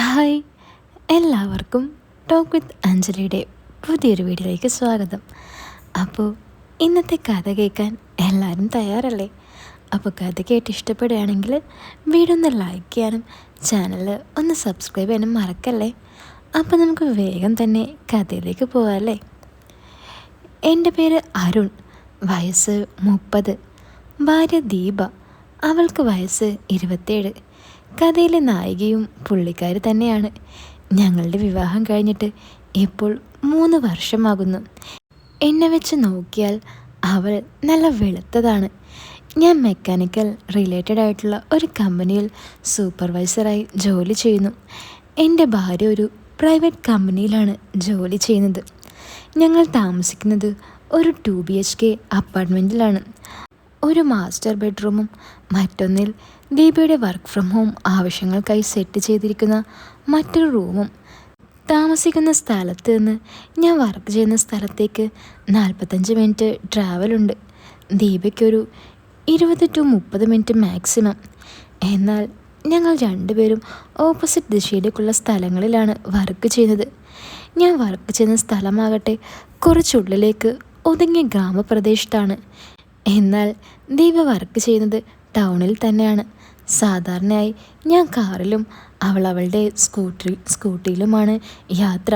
Hi, എല്ലാവർക്കും talk with അഞ്ജലിയുടെ പുതിയൊരു വീഡിയോയിലേക്ക് സ്വാഗതം. അപ്പോൾ ഇന്നത്തെ കഥ കേൾക്കാൻ എല്ലാവരും തയ്യാറല്ലേ? അപ്പോൾ കഥ കേട്ട് ഇഷ്ടപ്പെടുകയാണെങ്കിൽ വീഡിയോ ഒന്ന് ലൈക്ക് ചെയ്യാനും ചാനൽ ഒന്ന് സബ്സ്ക്രൈബ് ചെയ്യാനും മറക്കല്ലേ. അപ്പോൾ നമുക്ക് വേഗം തന്നെ കഥയിലേക്ക് പോകാമല്ലേ. എൻ്റെ പേര് അരുൺ, വയസ്സ് 30, ഭാര്യ ദീപ, അവൾക്ക് വയസ്സ് 27. കഥയിലെ നായികയും പുള്ളിക്കാരി തന്നെയാണ്. ഞങ്ങളുടെ വിവാഹം കഴിഞ്ഞിട്ട് ഇപ്പോൾ 3 വർഷമാകുന്നു. എന്നെ വെച്ച് നോക്കിയാൽ അവൾ നല്ല വെളുത്തതാണ്. ഞാൻ മെക്കാനിക്കൽ റിലേറ്റഡ് ആയിട്ടുള്ള ഒരു കമ്പനിയിൽ സൂപ്പർവൈസറായി ജോലി ചെയ്യുന്നു. എൻ്റെ ഭാര്യ ഒരു പ്രൈവറ്റ് കമ്പനിയിലാണ് ജോലി ചെയ്യുന്നത്. ഞങ്ങൾ താമസിക്കുന്നത് ഒരു 2 BHK അപ്പാർട്ട്മെൻറ്റിലാണ്. ഒരു മാസ്റ്റർ ബെഡ്റൂമും മറ്റൊന്നിൽ ദീപയുടെ വർക്ക് ഫ്രം ഹോം ആവശ്യങ്ങൾക്കായി സെറ്റ് ചെയ്തിരിക്കുന്ന മറ്റൊരു റൂമും. താമസിക്കുന്ന സ്ഥലത്ത് നിന്ന് ഞാൻ വർക്ക് ചെയ്യുന്ന സ്ഥലത്തേക്ക് 45 മിനിറ്റ് ട്രാവലുണ്ട്. ദീപയ്ക്കൊരു 20 to 30 minute maximum. എന്നാൽ ഞങ്ങൾ രണ്ടുപേരും ഓപ്പോസിറ്റ് ദിശയിലേക്കുള്ള സ്ഥലങ്ങളിലാണ് വർക്ക് ചെയ്യുന്നത്. ഞാൻ വർക്ക് ചെയ്യുന്ന സ്ഥലമാകട്ടെ കുറച്ചുള്ളിലേക്ക് ഒതുങ്ങിയ ഗ്രാമപ്രദേശത്താണ്. എന്നാൽ ദീപ വർക്ക് ചെയ്യുന്നത് ടൗണിൽ തന്നെയാണ്. സാധാരണയായി ഞാൻ കാറിലും അവൾ അവളുടെ സ്കൂട്ടിയിലുമാണ് യാത്ര.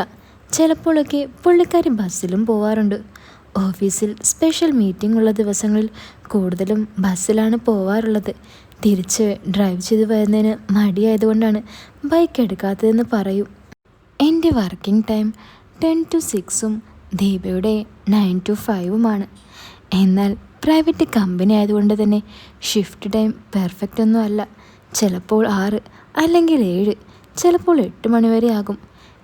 ചിലപ്പോഴൊക്കെ പുള്ളിക്കാരി ബസ്സിലും പോവാറുണ്ട്. ഓഫീസിൽ സ്പെഷ്യൽ മീറ്റിംഗ് ഉള്ള ദിവസങ്ങളിൽ കൂടുതലും ബസ്സിലാണ് പോവാറുള്ളത്. തിരിച്ച് ഡ്രൈവ് ചെയ്ത് വരുന്നതിന് മടിയായതുകൊണ്ടാണ് ബൈക്ക് എടുക്കാത്തതെന്ന് പറയും. എൻ്റെ വർക്കിംഗ് ടൈം 10 to 6 ദീപയുടെ 9 to 5. എന്നാൽ പ്രൈവറ്റ് കമ്പനി ആയതുകൊണ്ട് തന്നെ ഷിഫ്റ്റ് ടൈം പെർഫെക്റ്റ് ഒന്നും അല്ല. ചിലപ്പോൾ 6 അല്ലെങ്കിൽ 7, ചിലപ്പോൾ 8 മണി വരെ ആകും.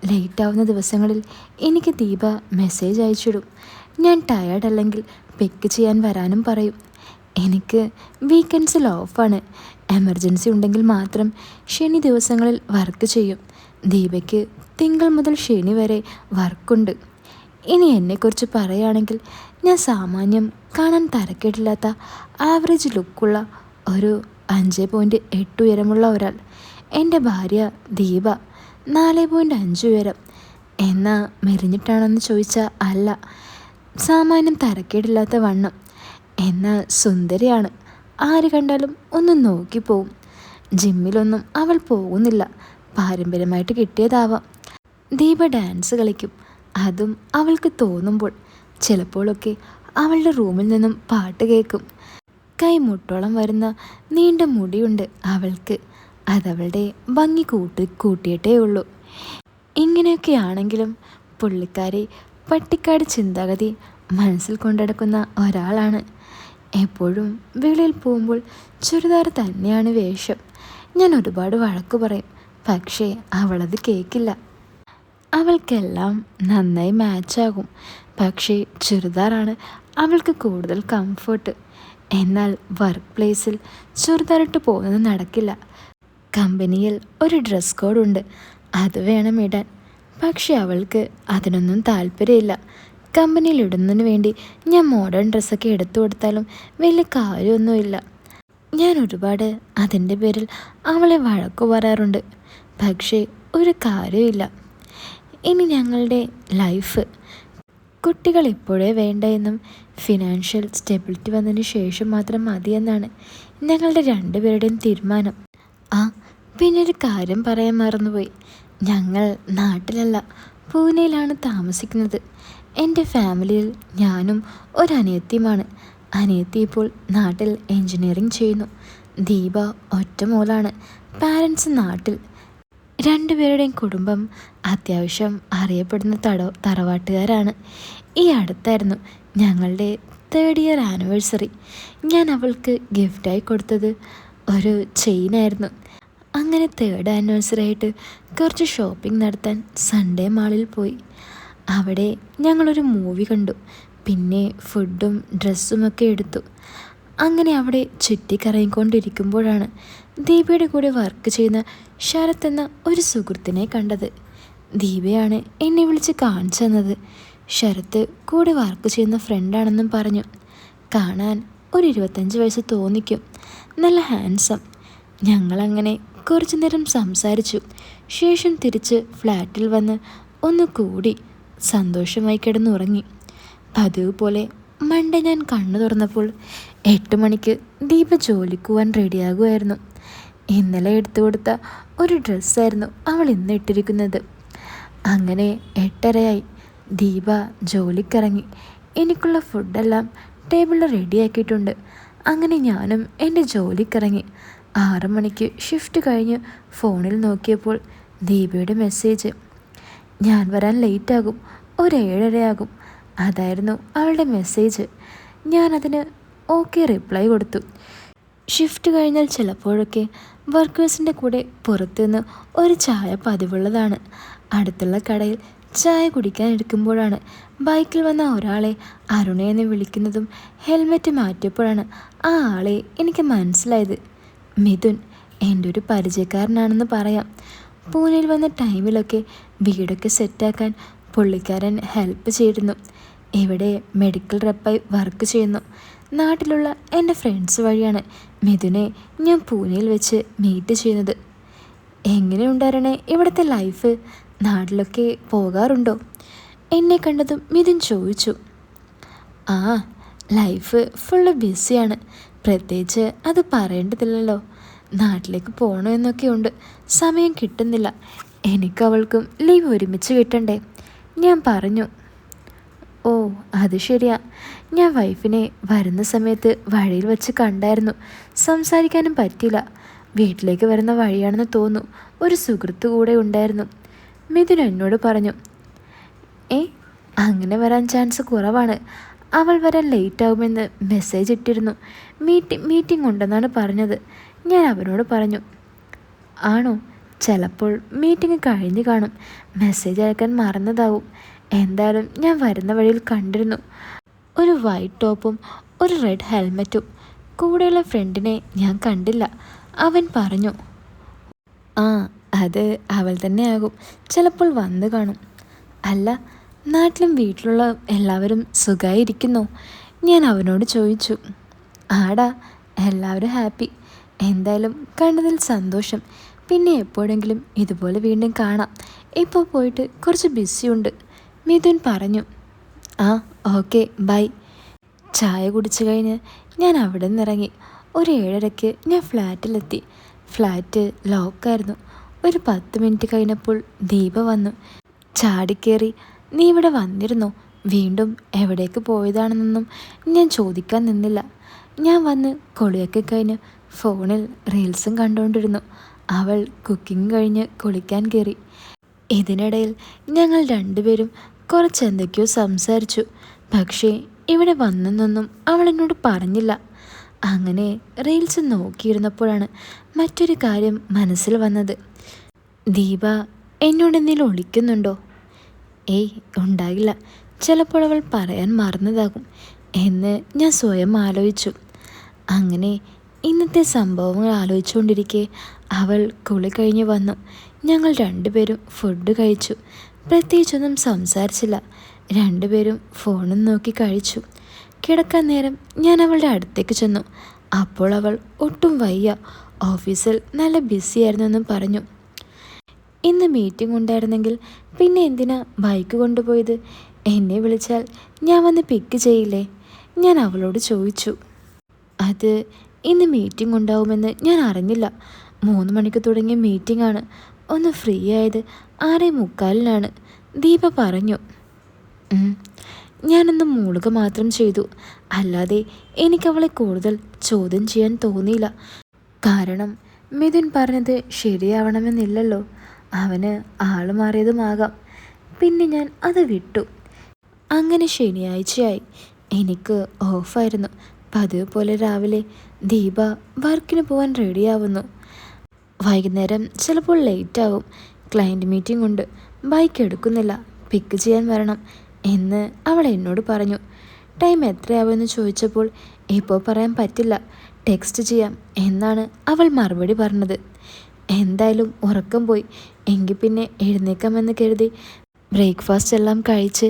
ലേറ്റ് ആവുന്ന ദിവസങ്ങളിൽ എനിക്ക് ദീപ മെസ്സേജ് അയച്ചിടും. ഞാൻ ടയേർഡ് അല്ലെങ്കിൽ പിക്ക് ചെയ്യാൻ വരാനും പറയും. എനിക്ക് വീക്കെൻഡ്സിൽ ഓഫാണ്. എമർജൻസി ഉണ്ടെങ്കിൽ മാത്രം ശനി ദിവസങ്ങളിൽ വർക്ക് ചെയ്യും. ദീപയ്ക്ക് തിങ്കൾ മുതൽ ശനി വരെ വർക്കുണ്ട്. ഇനി എന്നെക്കുറിച്ച് പറയുകയാണെങ്കിൽ ഞാൻ സാമാന്യം കാണാൻ തരക്കേടില്ലാത്ത ആവറേജ് ലുക്കുള്ള ഒരു 5.8 ഉയരമുള്ള ഒരാൾ. എൻ്റെ ഭാര്യ ദീപ 4.5 ഉയരം. എന്നാൽ മെലിഞ്ഞിട്ടാണെന്ന് ചോദിച്ചാൽ അല്ല, സാമാന്യം തരക്കേടില്ലാത്ത വണ്ണം. എന്നാൽ സുന്ദരിയാണ്. ആര് കണ്ടാലും ഒന്ന് നോക്കിപ്പോവും. ജിമ്മിലൊന്നും അവൾ പോകുന്നില്ല, പാരമ്പര്യമായിട്ട് കിട്ടിയതാവാം. ദീപ ഡാൻസ് കളിക്കും, അതും അവൾക്ക് തോന്നുമ്പോൾ. ചിലപ്പോഴൊക്കെ അവളുടെ റൂമിൽ നിന്നും പാട്ട് കേൾക്കും. കൈമുട്ടോളം വരുന്ന നീണ്ട മുടിയുണ്ട് അവൾക്ക്. അതവളുടെ ഭംഗി കൂട്ടിയിട്ടേ ഉള്ളൂ. ഇങ്ങനെയൊക്കെയാണെങ്കിലും പുള്ളിക്കാരി പട്ടിക്കാട് ചിന്താഗതി മനസ്സിൽ കൊണ്ടടക്കുന്ന ഒരാളാണ്. എപ്പോഴും വെളിയിൽ പോകുമ്പോൾ ചുരിദാർ തന്നെയാണ് വേഷം. ഞാൻ ഒരുപാട് വഴക്ക് പറയും, പക്ഷേ അവളത് കേൾക്കില്ല. അവൾക്കെല്ലാം നന്നായി മാച്ചാകും. പക്ഷേ ചുരിദാറാണ് അവൾക്ക് കൂടുതൽ കംഫർട്ട്. എന്നാൽ വർക്ക് പ്ലേസിൽ ചുരിദാറിട്ട് പോകുന്നത് നടക്കില്ല. കമ്പനിയിൽ ഒരു ഡ്രസ് കോഡുണ്ട്, അത് വേണം ഇടാൻ. പക്ഷേ അവൾക്ക് അതിനൊന്നും താല്പര്യമില്ല. കമ്പനിയിൽ ഇടുന്നതിന് വേണ്ടി ഞാൻ മോഡേൺ ഡ്രസ്സൊക്കെ എടുത്തു കൊടുത്താലും വലിയ കാര്യമൊന്നുമില്ല. ഞാൻ ഒരുപാട് അതിൻ്റെ പേരിൽ അവളെ വഴക്കു പറയാറുണ്ട്. പക്ഷേ ഒരു കാര്യമില്ല. ഇനി ഞങ്ങളുടെ ലൈഫ്, കുട്ടികൾ ഇപ്പോഴേ വേണ്ട എന്നും ഫിനാൻഷ്യൽ സ്റ്റെബിലിറ്റി വന്നതിന് ശേഷം മാത്രം മതിയെന്നാണ് ഞങ്ങളുടെ രണ്ടുപേരുടെയും തീരുമാനം. പിന്നെ ഒരു കാര്യം പറയാൻ മറന്നുപോയി. ഞങ്ങൾ നാട്ടിലല്ല, പൂനെയിലാണ് താമസിക്കുന്നത്. എൻ്റെ ഫാമിലിയിൽ ഞാനും ഒരനിയത്തിയുമാണ്. അനിയത്തി ഇപ്പോൾ നാട്ടിൽ എൻജിനീയറിങ് ചെയ്യുന്നു. ദീപ ഒറ്റ മോളാണ്. പാരൻസ് നാട്ടിൽ. രണ്ടുപേരുടെയും കുടുംബം അത്യാവശ്യം അറിയപ്പെടുന്ന തറവാട്ടുകാരാണ്. ഈ അടുത്തായിരുന്നു ഞങ്ങളുടെ 3rd year ആനിവേഴ്സറി. ഞാൻ അവൾക്ക് ഗിഫ്റ്റായി കൊടുത്തത് ഒരു ചെയിനായിരുന്നു. അങ്ങനെ 3rd ആനിവേഴ്സറി ആയിട്ട് കുറച്ച് ഷോപ്പിംഗ് നടത്താൻ സൺഡേ മാളിൽ പോയി. അവിടെ ഞങ്ങളൊരു മൂവി കണ്ടു. പിന്നെ ഫുഡും ഡ്രസ്സുമൊക്കെ എടുത്തു. അങ്ങനെ അവിടെ ചുറ്റിക്കറങ്ങിക്കൊണ്ടിരിക്കുമ്പോഴാണ് ദീപയുടെ കൂടെ വർക്ക് ചെയ്യുന്ന ശരത് എന്ന ഒരു സുഹൃത്തിനെ കണ്ടത്. ദീപയാണ് എന്നെ വിളിച്ച് കാണിച്ചു തന്നത്. ശരത്ത് കൂടെ വർക്ക് ചെയ്യുന്ന ഫ്രണ്ടാണെന്നും പറഞ്ഞു. കാണാൻ ഒരു 25 വയസ്സ് തോന്നിക്കും. നല്ല ഹാൻസം. ഞങ്ങളങ്ങനെ കുറച്ചു നേരം സംസാരിച്ചു. ശേഷം തിരിച്ച് ഫ്ലാറ്റിൽ വന്ന് ഒന്ന് കൂടി സന്തോഷമായി കിടന്നുറങ്ങി. പതിവ് പോലെ മൺഡേ ഞാൻ കണ്ണു തുറന്നപ്പോൾ 8 മണിക്ക് ദീപ ജോലിക്ക് പോവാൻ റെഡിയാകുമായിരുന്നു. ഇന്നലെ എടുത്തു കൊടുത്ത ഒരു ഡ്രസ്സായിരുന്നു അവൾ ഇന്ന് ഇട്ടിരിക്കുന്നത്. അങ്ങനെ 8:30 ദീപ ജോലിക്കിറങ്ങി. എനിക്കുള്ള ഫുഡെല്ലാം ടേബിളിൽ റെഡിയാക്കിയിട്ടുണ്ട്. അങ്ങനെ ഞാനും എൻ്റെ ജോലിക്കിറങ്ങി. 6 മണിക്ക് ഷിഫ്റ്റ് കഴിഞ്ഞ് ഫോണിൽ നോക്കിയപ്പോൾ ദീപയുടെ മെസ്സേജ്. ഞാൻ വരാൻ ലേറ്റാകും, ഒരു 7:30 അതായിരുന്നു അവളുടെ മെസ്സേജ്. ഞാനതിന് ഓക്കെ റിപ്ലൈ കൊടുത്തു. ഷിഫ്റ്റ് കഴിഞ്ഞാൽ ചിലപ്പോഴൊക്കെ വർക്കേഴ്സിൻ്റെ കൂടെ പുറത്തുനിന്ന് ഒരു ചായ പതിവുള്ളതാണ്. അടുത്തുള്ള കടയിൽ ചായ കുടിക്കാൻ ഇരിക്കുമ്പോഴാണ് ബൈക്കിൽ വന്ന ഒരാളെ അരുണയെന്ന് വിളിക്കുന്നതും ഹെൽമെറ്റ് മാറ്റിയപ്പോഴാണ് ആ ആളെ എനിക്ക് മനസ്സിലായത്. മിഥുൻ എൻ്റെ ഒരു പരിചയക്കാരനാണെന്ന് പറയാം. പൂനെയിൽ വന്ന ടൈമിലൊക്കെ വീടൊക്കെ സെറ്റാക്കാൻ പുള്ളിക്കാരൻ ഹെൽപ്പ് ചെയ്തിരുന്നു. ഇവിടെ മെഡിക്കൽ റെപ്പായി വർക്ക് ചെയ്യുന്നു. നാട്ടിലുള്ള എൻ്റെ ഫ്രണ്ട്സ് വഴിയാണ് മിഥുനെ ഞാൻ പൂനെയിൽ വെച്ച് മീറ്റ് ചെയ്യുന്നത്. എങ്ങനെയുണ്ടായിരുന്നേ ഇവിടുത്തെ ലൈഫ്? നാട്ടിലൊക്കെ പോകാറുണ്ടോ? എന്നെ കണ്ടതും മിഥുൻ ചോദിച്ചു. ആ, ലൈഫ് ഫുള്ള് ബിസിയാണ്. പ്രത്യേകിച്ച് അത് പറയേണ്ടതില്ലല്ലോ. നാട്ടിലേക്ക് പോകണമെന്നൊക്കെ ഉണ്ട്, സമയം കിട്ടുന്നില്ല. എനിക്കവൾക്കും ലീവ് ഒരുമിച്ച് കിട്ടണ്ടേ? ഞാൻ പറഞ്ഞു. ഓ, അത് ശരിയാ. ഞാൻ വൈഫിനെ വരുന്ന സമയത്ത് വഴിയിൽ വെച്ച് കണ്ടായിരുന്നു. സംസാരിക്കാനും പറ്റില്ല. വീട്ടിലേക്ക് വരുന്ന വഴിയാണെന്ന് തോന്നുന്നു. ഒരു സുഹൃത്ത് കൂടെ ഉണ്ടായിരുന്നു. മിഥുൻ എന്നോട് പറഞ്ഞു. അങ്ങനെ വരാൻ ചാൻസ് കുറവാണ്. അവൾ വരാൻ ലേറ്റ് ആകുമെന്ന് മെസ്സേജ് ഇട്ടിരുന്നു. മീറ്റിംഗ് ഉണ്ടെന്നാണ് പറഞ്ഞത്. ഞാൻ അവനോട് പറഞ്ഞു. ആണോ? ചിലപ്പോൾ മീറ്റിംഗ് കഴിഞ്ഞ് കാണും. മെസ്സേജ് അയക്കാൻ മറന്നതാവും. എന്തായാലും ഞാൻ വരുന്ന വഴിയിൽ കണ്ടിരുന്നു. ഒരു വൈറ്റ് ടോപ്പും ഒരു റെഡ് ഹെൽമെറ്റും. കൂടെയുള്ള ഫ്രണ്ടിനെ ഞാൻ കണ്ടില്ല, അവൻ പറഞ്ഞു. ആ, അത് അവൾ തന്നെയാകും. ചിലപ്പോൾ വന്ന് കാണും. അല്ല, നാട്ടിലും വീട്ടിലുള്ള എല്ലാവരും സുഖമായിരിക്കുന്നോ? ഞാൻ അവനോട് ചോദിച്ചു. ആടാ, എല്ലാവരും ഹാപ്പി. എന്തായാലും കണ്ടതിൽ സന്തോഷം. പിന്നെ എപ്പോഴെങ്കിലും ഇതുപോലെ വീണ്ടും കാണാം. ഇപ്പോൾ പോയിട്ട് കുറച്ച് ബിസിയുണ്ട്, മിഥുൻ പറഞ്ഞു. ആ, ഓക്കെ, ബൈ. ചായ കുടിച്ചു കഴിഞ്ഞ് ഞാൻ അവിടെ നിന്നിറങ്ങി. ഒരു 7:30 ഞാൻ ഫ്ലാറ്റിലെത്തി. ഫ്ലാറ്റ് ലോക്കായിരുന്നു. ഒരു 10 മിനിറ്റ് കഴിഞ്ഞപ്പോൾ ദീപ വന്നു. ചാടിക്കേറി, നീ ഇവിടെ വന്നിരുന്നോ? വീണ്ടും എവിടേക്ക് പോയതാണെന്നൊന്നും ഞാൻ ചോദിക്കാൻ നിന്നില്ല. ഞാൻ വന്ന് കുളിയൊക്കെ കഴിഞ്ഞ് ഫോണിൽ റീൽസും കണ്ടുകൊണ്ടിരുന്നു. അവൾ കുക്കിംഗ് കഴിഞ്ഞ് കുളിക്കാൻ കയറി. ഇതിനിടയിൽ ഞങ്ങൾ രണ്ടുപേരും കുറച്ചെന്തൊക്കെയോ സംസാരിച്ചു. പക്ഷേ ഇവിടെ വന്നെന്നൊന്നും അവൾ എന്നോട് പറഞ്ഞില്ല. അങ്ങനെ റീൽസ് നോക്കിയിരുന്നപ്പോഴാണ് മറ്റൊരു കാര്യം മനസ്സിൽ വന്നത്. ദീപ എന്നോടെന്തെങ്കിലും ഒളിക്കുന്നുണ്ടോ? ഏയ്, ഉണ്ടാകില്ല. ചിലപ്പോൾ അവൾ പറയാൻ മറന്നതാകും എന്ന് ഞാൻ സ്വയം ആലോചിച്ചു. അങ്ങനെ ഇന്നത്തെ സംഭവങ്ങൾ ആലോചിച്ചുകൊണ്ടിരിക്കെ അവൾ കുളി കഴിഞ്ഞ് വന്നു. ഞങ്ങൾ രണ്ടുപേരും ഫുഡ് കഴിച്ചു. പ്രത്യേകിച്ചൊന്നും സംസാരിച്ചില്ല. രണ്ടുപേരും ഫോണും നോക്കി കഴിച്ചു. കിടക്കാൻ നേരം ഞാൻ അവളുടെ അടുത്തേക്ക് ചെന്നു. അപ്പോൾ അവൾ ഒട്ടും വയ്യ, ഓഫീസിൽ നല്ല ബിസിയായിരുന്നെന്നും പറഞ്ഞു. ഇന്ന് മീറ്റിംഗ് ഉണ്ടായിരുന്നെങ്കിൽ പിന്നെ എന്തിനാ ബൈക്ക് കൊണ്ടുപോയത്? എന്നെ വിളിച്ചാൽ ഞാൻ വന്ന് പിക്ക് ചെയ്യില്ലേ? ഞാൻ അവളോട് ചോദിച്ചു. അത് ഇന്ന് മീറ്റിംഗ് ഉണ്ടാവുമെന്ന് ഞാൻ അറിഞ്ഞില്ല. 3 മണിക്ക് തുടങ്ങിയ മീറ്റിംഗ് ആണ്. ഒന്ന് ഫ്രീ ആയത് 6:45 ദീപ പറഞ്ഞു. ഞാനൊന്ന് മൂളുക മാത്രം ചെയ്തു. അല്ലാതെ എനിക്കവളെ കൂടുതൽ ചോദ്യം ചെയ്യാൻ തോന്നിയില്ല. കാരണം മിഥുൻ പറഞ്ഞത് ശരിയാവണമെന്നില്ലല്ലോ. അവന് ആള് മാറിയതുമാകാം. പിന്നെ ഞാൻ അത് വിട്ടു. അങ്ങനെ ശനിയാഴ്ചയായി. എനിക്ക് ഓഫായിരുന്നു. പതിവ് പോലെ രാവിലെ ദീപ വർക്കിന് പോകാൻ റെഡിയാവുന്നു. വൈകുന്നേരം ചിലപ്പോൾ ലേറ്റ് ആവും. ക്ലയൻറ്റ് മീറ്റിംഗ് ഉണ്ട്. ബൈക്ക് എടുക്കുന്നില്ല, പിക്ക് ചെയ്യാൻ വരണം എന്ന് അവൾ എന്നോട് പറഞ്ഞു. ടൈം എത്രയാവുമെന്ന് ചോദിച്ചപ്പോൾ ഇപ്പോൾ പറയാൻ പറ്റില്ല, ടെക്സ്റ്റ് ചെയ്യാം എന്നാണ് അവൾ മറുപടി പറഞ്ഞത്. എന്തായാലും ഉറക്കം പോയി. എങ്കിൽ പിന്നെ എഴുന്നേക്കാമെന്ന് കരുതി ബ്രേക്ക്ഫാസ്റ്റ് എല്ലാം കഴിച്ച്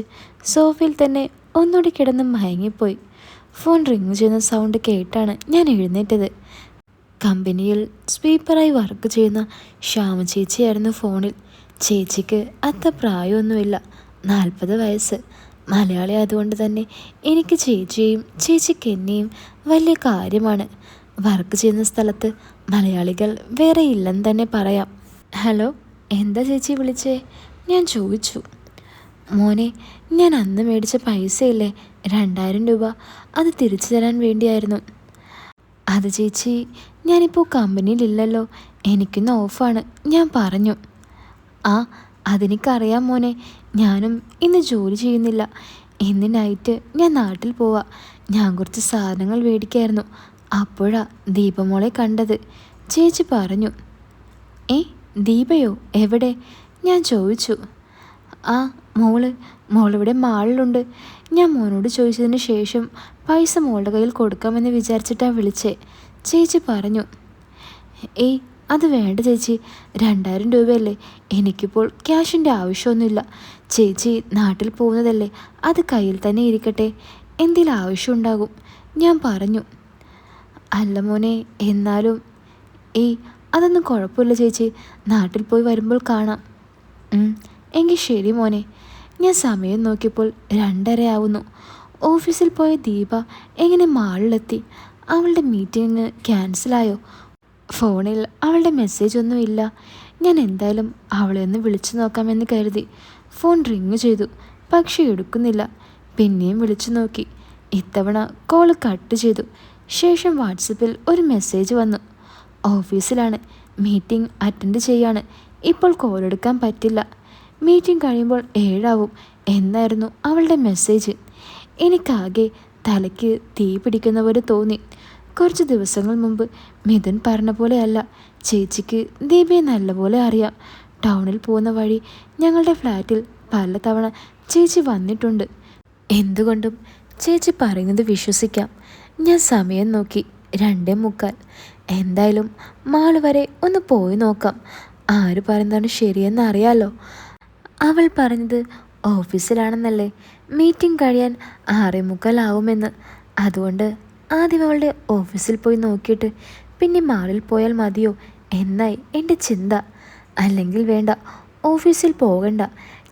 സോഫയിൽ തന്നെ ഒന്നുകൂടി കിടന്ന് മയങ്ങിപ്പോയി. ഫോൺ റിങ് ചെയ്യുന്ന സൗണ്ട് കേട്ടാണ് ഞാൻ എഴുന്നേറ്റത്. കമ്പനിയിൽ സ്വീപ്പറായി വർക്ക് ചെയ്യുന്ന ശ്യാമ ചേച്ചിയായിരുന്നു ഫോണിൽ. ചേച്ചിക്ക് അത്ര പ്രായമൊന്നുമില്ല, 40 വയസ്സ്. മലയാളി ആയതുകൊണ്ട് തന്നെ എനിക്ക് ചേച്ചിയെയും ചേച്ചിക്ക് എന്നെയും വലിയ കാര്യമാണ്. വർക്ക് ചെയ്യുന്ന സ്ഥലത്ത് മലയാളികൾ വേറെ ഇല്ലെന്ന് തന്നെ പറയാം. ഹലോ, എന്താ ചേച്ചി വിളിച്ചേ? ഞാൻ ചോദിച്ചു. മോനെ, ഞാൻ അന്ന് മേടിച്ച പൈസയില്ലേ, 2000 രൂപ, അത് തിരിച്ചു തരാൻ വേണ്ടിയായിരുന്നു. അത് ചേച്ചി, ഞാനിപ്പോൾ കമ്പനിയിലില്ലല്ലോ, എനിക്കിന്ന് ഓഫാണ്, ഞാൻ പറഞ്ഞു. ആ, അതെനിക്കറിയാം മോനെ, ഞാനും ഇന്ന് ജോലി ചെയ്യുന്നില്ല. ഇന്ന് നൈറ്റ് ഞാൻ നാട്ടിൽ പോവാ. ഞാൻ കുറച്ച് സാധനങ്ങൾ മേടിക്കായിരുന്നു. അപ്പോഴാ ദീപമോളെ കണ്ടത്, ചേച്ചി പറഞ്ഞു. ദീപയോ? എവിടെ? ഞാൻ ചോദിച്ചു. ആ, മോളിവിടെ മാളിലുണ്ട്. ഞാൻ മോനോട് ചോദിച്ചതിന് ശേഷം പൈസ മോളുടെ കയ്യിൽ കൊടുക്കാമെന്ന് വിചാരിച്ചിട്ടാണ് വിളിച്ചേ, ചേച്ചി പറഞ്ഞു. അത് വേണ്ട ചേച്ചി, 2000 രൂപയല്ലേ, എനിക്കിപ്പോൾ ക്യാഷിൻ്റെ ആവശ്യമൊന്നുമില്ല. ചേച്ചി നാട്ടിൽ പോകുന്നതല്ലേ, അത് കയ്യിൽ തന്നെ ഇരിക്കട്ടെ, എന്തെങ്കിലും ആവശ്യമുണ്ടാകും, ഞാൻ പറഞ്ഞു. അല്ല മോനെ, എന്നാലും അതൊന്നും കുഴപ്പമില്ല ചേച്ചി, നാട്ടിൽ പോയി വരുമ്പോൾ കാണാം. എങ്കിൽ ശരി മോനെ. ഞാൻ സമയം നോക്കിയപ്പോൾ 2:30 ആവുന്നു. ഓഫീസിൽ പോയ ദീപ എങ്ങനെ മാളിലെത്തി? അവളുടെ മീറ്റിംഗ് ക്യാൻസലായോ? ഫോണിൽ അവളുടെ മെസ്സേജ് ഒന്നും ഇല്ല. ഞാൻ എന്തായാലും അവളെ ഒന്ന് വിളിച്ചു നോക്കാമെന്ന് കരുതി ഫോൺ റിങ് ചെയ്തു, പക്ഷെ എടുക്കുന്നില്ല. പിന്നെയും വിളിച്ചു നോക്കി. ഇത്തവണ കോൾ കട്ട് ചെയ്തു. ശേഷം വാട്സപ്പിൽ ഒരു മെസ്സേജ് വന്നു. ഓഫീസിലാണ്, മീറ്റിംഗ് അറ്റൻഡ് ചെയ്യാണ്, ഇപ്പോൾ കോൾ എടുക്കാൻ പറ്റില്ല, മീറ്റിംഗ് കഴിയുമ്പോൾ 7 ആവും എന്നായിരുന്നു അവളുടെ മെസ്സേജ്. എനിക്കാകെ തലയ്ക്ക് തീ പിടിക്കുന്ന പോലെ തോന്നി. കുറച്ച് ദിവസങ്ങൾ മുമ്പ് മിഥുൻ പറഞ്ഞ പോലെയല്ല, ചേച്ചിക്ക് ദീപയെ നല്ലപോലെ അറിയാം. ടൗണിൽ പോകുന്ന വഴി ഞങ്ങളുടെ ഫ്ലാറ്റിൽ പലതവണ ചേച്ചി വന്നിട്ടുണ്ട്. എന്തുകൊണ്ടും ചേച്ചി പറയുന്നത് വിശ്വസിക്കാം. ഞാൻ സമയം നോക്കി, 2:45. എന്തായാലും മാൾ വരെ ഒന്ന് പോയി നോക്കാം, ആര് പറയുന്നതാണ് ശരിയെന്ന് അറിയാലോ. അവൾ പറഞ്ഞത് ഓഫീസിലാണെന്നല്ലേ, മീറ്റിംഗ് കഴിയാൻ 6:45 ആവുമെന്ന്. അതുകൊണ്ട് ആദ്യം അവളുടെ ഓഫീസിൽ പോയി നോക്കിയിട്ട് പിന്നെ മാളിൽ പോയാൽ മതിയോ എന്നായി എൻ്റെ ചിന്ത. അല്ലെങ്കിൽ വേണ്ട, ഓഫീസിൽ പോകണ്ട.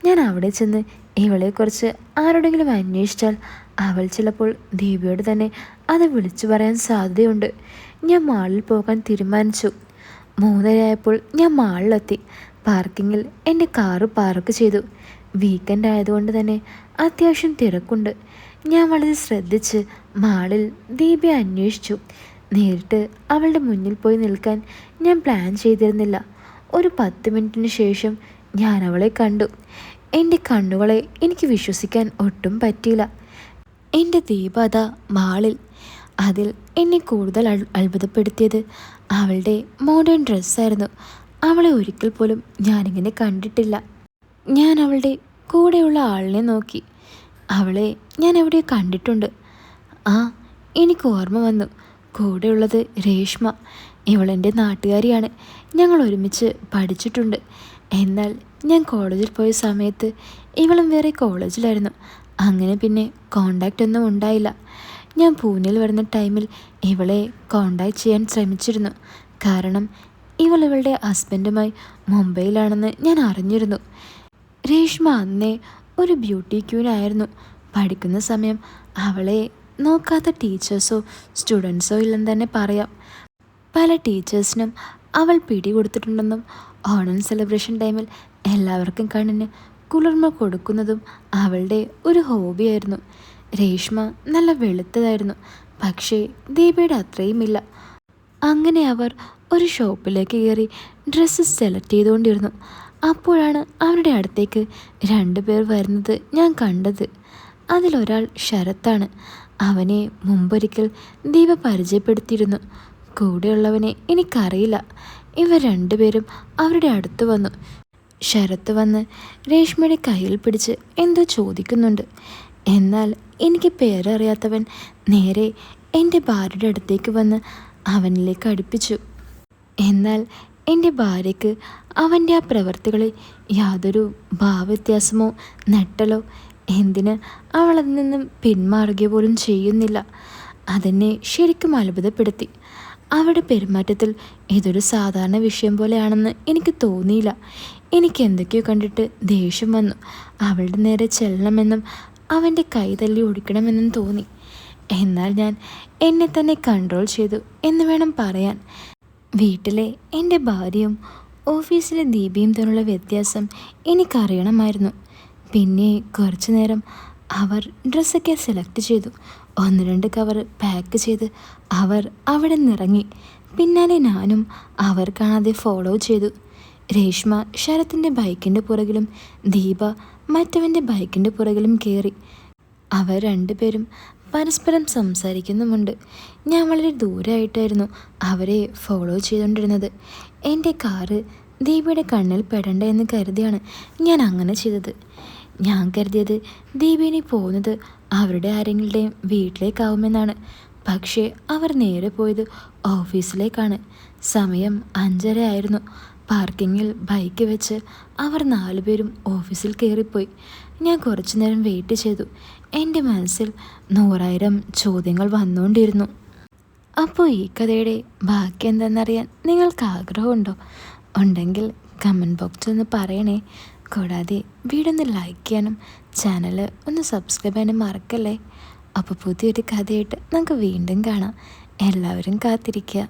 ഞാൻ അവിടെ ചെന്ന് ഇവളെക്കുറിച്ച് ആരോടെങ്കിലും അന്വേഷിച്ചാൽ അവൾ ചിലപ്പോൾ ദീപയോട് തന്നെ അത് വിളിച്ചു പറയാൻ സാധ്യതയുണ്ട്. ഞാൻ മാളിൽ പോകാൻ തീരുമാനിച്ചു. 3:30 ആയപ്പോൾ ഞാൻ മാളിലെത്തി. പാർക്കിങ്ങിൽ എൻ്റെ കാറ് പാർക്ക് ചെയ്തു. വീക്കെൻഡ് ആയതുകൊണ്ട് തന്നെ അത്യാവശ്യം തിരക്കുണ്ട്. ഞാൻ വളരെ ശ്രദ്ധിച്ച് മാളിൽ ദീപയെ അന്വേഷിച്ചു. നേരിട്ട് അവളുടെ മുന്നിൽ പോയി നിൽക്കാൻ ഞാൻ പ്ലാൻ ചെയ്തിരുന്നില്ല. ഒരു 10 മിനിറ്റിന് ശേഷം ഞാൻ അവളെ കണ്ടു. എൻ്റെ കണ്ണുകളെ എനിക്ക് വിശ്വസിക്കാൻ ഒട്ടും പറ്റിയില്ല. എൻ്റെ ദീപ അതാ മാളിൽ. അതിൽ എന്നെ കൂടുതൽ അത്ഭുതപ്പെടുത്തിയത് അവളുടെ മോഡേൺ ഡ്രസ്സായിരുന്നു. അവളെ ഒരിക്കൽ പോലും ഞാനിങ്ങനെ കണ്ടിട്ടില്ല. ഞാൻ അവളുടെ കൂടെയുള്ള ആളിനെ നോക്കി. അവളെ ഞാൻ എവിടെ കണ്ടിട്ടുണ്ട്. എനിക്ക് ഓർമ്മ വന്നു, കൂടെയുള്ളത് രേഷ്മ. ഇവളെൻ്റെ നാട്ടുകാരിയാണ്, ഞങ്ങൾ ഒരുമിച്ച് പഠിച്ചിട്ടുണ്ട്. എന്നാൽ ഞാൻ കോളേജിൽ പോയ സമയത്ത് ഇവളും വേറെ കോളേജിലായിരുന്നു. അങ്ങനെ പിന്നെ കോണ്ടാക്റ്റ് ഒന്നും ഉണ്ടായില്ല. ഞാൻ പൂനെയിൽ വരുന്ന ടൈമിൽ ഇവളെ കോണ്ടാക്ട് ചെയ്യാൻ ശ്രമിച്ചിരുന്നു. കാരണം ഇവളുടെ ഹസ്ബൻഡുമായി മുംബൈയിലാണെന്ന് ഞാൻ അറിഞ്ഞിരുന്നു. രേഷ്മ അന്നേ ഒരു ബ്യൂട്ടി ക്യൂനായിരുന്നു. പഠിക്കുന്ന സമയം അവളെ നോക്കാത്ത ടീച്ചേഴ്സോ സ്റ്റുഡൻസോ ഇല്ലെന്ന് തന്നെ പറയാം. പല ടീച്ചേഴ്സിനും അവൾ പിടികൊടുത്തിട്ടുണ്ടെന്നും ഓണം സെലിബ്രേഷൻ ടൈമിൽ എല്ലാവർക്കും കണ്ണിന് കുളിർമ കൊടുക്കുന്നതും അവളുടെ ഒരു ഹോബിയായിരുന്നു. രേഷ്മ നല്ല വെളുത്തതായിരുന്നു, പക്ഷേ ദീപയുടെ അത്രയുമില്ല. അങ്ങനെ അവർ ഒരു ഷോപ്പിലേക്ക് കയറി ഡ്രസ്സ് സെലക്ട് ചെയ്തുകൊണ്ടിരുന്നു. അപ്പോഴാണ് അവരുടെ അടുത്തേക്ക് 2 പേർ വരുന്നത് ഞാൻ കണ്ടത്. അതിലൊരാൾ ശരത്താണ്. അവനെ മുമ്പൊരിക്കൽ ദീപ പരിചയപ്പെടുത്തിയിരുന്നു. കൂടെയുള്ളവനെ എനിക്കറിയില്ല. ഇവർ 2 പേരും അവരുടെ അടുത്ത് വന്നു. ശരത്ത് വന്ന് രേഷ്മയുടെ കയ്യിൽ പിടിച്ച് എന്തോ ചോദിക്കുന്നുണ്ട്. എന്നാൽ എനിക്ക് പേരറിയാത്തവൻ നേരെ എൻ്റെ ഭാര്യയുടെ അടുത്തേക്ക് വന്ന് അവനിലേക്ക് അടുപ്പിച്ചു. എന്നാൽ എൻ്റെ ഭാര്യയ്ക്ക് അവൻ്റെ ആ പ്രവൃത്തികളിൽ യാതൊരു ഭാവവ്യത്യാസമോ നെട്ടലോ, എന്തിന് അവൾ അതിൽ നിന്നും പിന്മാറുക പോലും ചെയ്യുന്നില്ല. അതെന്നെ ശരിക്കും അത്ഭുതപ്പെടുത്തി. അവരുടെ പെരുമാറ്റത്തിൽ ഇതൊരു സാധാരണ വിഷയം പോലെയാണെന്ന് എനിക്ക് തോന്നിയില്ല. എനിക്ക് എന്തൊക്കെയോ കണ്ടിട്ട് ദേഷ്യം വന്നു. അവളുടെ നേരെ ചെല്ലണമെന്നും അവൻ്റെ കൈ തല്ലി ഓടിക്കണമെന്നും തോന്നി. എന്നാൽ ഞാൻ എന്നെ തന്നെ കൺട്രോൾ ചെയ്തു എന്ന് വേണം പറയാൻ. വീട്ടിലെ എൻ്റെ ഭാര്യയും ഓഫീസിലെ ദീപയും തമ്മിലുള്ള വ്യത്യാസം എനിക്കറിയണമായിരുന്നു. പിന്നെ കുറച്ചു നേരം അവർ ഡ്രസ്സൊക്കെ സെലക്ട് ചെയ്തു. 1-2 കവർ പാക്ക് ചെയ്ത് അവർ അവിടെ നിന്നിറങ്ങി. പിന്നാലെ ഞാനും അവർ കാണാതെ ഫോളോ ചെയ്തു. രേഷ്മ ശരത്തിൻ്റെ ബൈക്കിൻ്റെ പുറകിലും ദീപ മറ്റവൻ്റെ ബൈക്കിൻ്റെ പുറകിലും കയറി. അവർ രണ്ടുപേരും പരസ്പരം സംസാരിക്കുന്നുമുണ്ട്. ഞാൻ വളരെ ദൂരമായിട്ടായിരുന്നു അവരെ ഫോളോ ചെയ്തുകൊണ്ടിരുന്നത്. എൻ്റെ കാറ് ദീപയുടെ കണ്ണിൽ പെടണ്ട എന്ന് കരുതിയാണ് ഞാൻ അങ്ങനെ ചെയ്തത്. ഞാൻ കരുതിയത് ദീപിനി പോകുന്നത് അവരുടെ ആരെങ്ങളുടെയും വീട്ടിലേക്കാവുമെന്നാണ്. പക്ഷേ അവർ നേരെ പോയത് ഓഫീസിലേക്കാണ്. സമയം 5:30 ആയിരുന്നു. പാർക്കിങ്ങിൽ ബൈക്ക് വെച്ച് അവർ 4 പേരും ഓഫീസിൽ കയറിപ്പോയി. ഞാൻ കുറച്ചു നേരം വെയിറ്റ് ചെയ്തു. എൻ്റെ മനസ്സിൽ 100,000 ചോദ്യങ്ങൾ വന്നുകൊണ്ടിരുന്നു. അപ്പോൾ ഈ കഥയുടെ ബാക്കി എന്താണെന്നറിയാൻ നിങ്ങൾക്ക് ആഗ്രഹമുണ്ടോ? ഉണ്ടെങ്കിൽ കമൻറ്റ് ബോക്സിൽ ഒന്ന് പറയണേ. കൂടാതെ വീഡിയോ ഒന്ന് ലൈക്ക് ചെയ്യാനും ചാനൽ ഒന്ന് സബ്സ്ക്രൈബ് ചെയ്യാനും മറക്കല്ലേ. അപ്പോൾ പുതിയൊരു കഥയായിട്ട് നമുക്ക് വീണ്ടും കാണാം. എല്ലാവരും കാത്തിരിക്കുക.